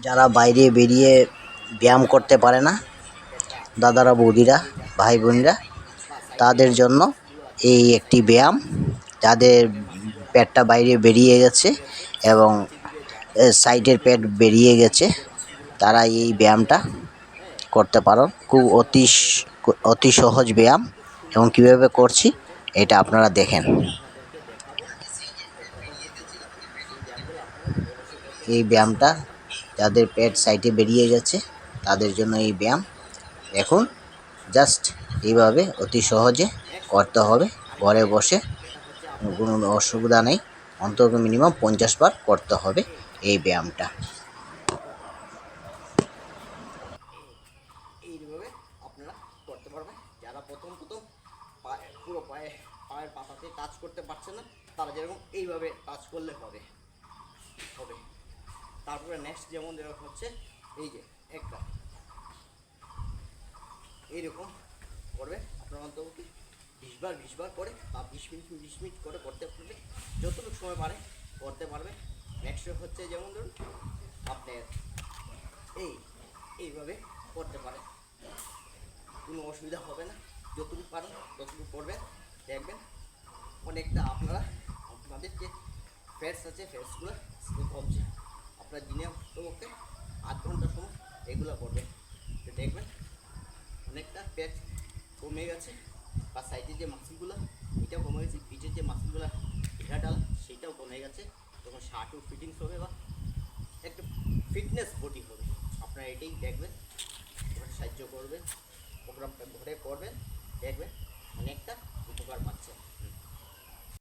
যারা বাইরে বেরিয়ে ব্যায়াম করতে পারে না, দাদারা বৌদিরা ভাই বোনেরা, তাদের জন্য এই একটি ব্যায়াম। যাদের পেটটা বাইরে বেরিয়ে গেছে এবং সাইডের পেট বেরিয়ে গেছে, তারা এই ব্যায়ামটা করতে পারো। খুব অতি সহজ ব্যায়াম এবং কীভাবে করছি এটা আপনারা দেখেন। এই ব্যায়ামটা যাদের পেট সাইডে বেরিয়ে গেছে তাদের জন্য এই ব্যায়াম। এখন জাস্ট এইভাবে অতি সহজে করতে হবে, ঘরে বসে, কোনো অসুবিধা নেই। অন্তত মিনিমাম 50 বার করতে হবে এই ব্যায়ামটা। এইভাবে আপনারা করতে পারবেন। যারা প্রথম পুরো পায়ের পাতাতে টাচ করতে পারছে না, তারা যেরকম এইভাবে টাচ করলে হবে। তারপরে নেক্সট যেমন হচ্ছে এই যে একটা এইরকম করবে আপনার অন্তত 20 বার করে বা 20 মিনিট করে করতে পারবে, যতটুকু সময় পারে করতে পারবে। নেক্সট হচ্ছে যেমন ধরুন আপনার এইভাবে করতে পারে, কোনো অসুবিধা হবে না। যতটুকু পারেন ততটুকু করবেন, দেখবেন অনেকটা আপনাদের যে ফ্যাটস আছে ফ্যাটসগুলো কমছে। আপনার দিনে পক্ষে 8 ঘন্টার সময় এগুলো করবেন, দেখবেন অনেকটা পেট কমে গেছে, বা সাইডের যে মাসলগুলো এটাও কমে গেছে, পিঠের যে মাসলগুলো ঢিলাঢালা সেটাও কমে গেছে। তখন শার্টও ফিটিংস হবে বা একটা ফিটনেস বডি হবে। আপনারা এটাই দেখবেন, সাহায্য করবেন, প্রোগ্রামটা ঘরে করবেন, দেখবেন অনেকটা উপকার পাচ্ছেন।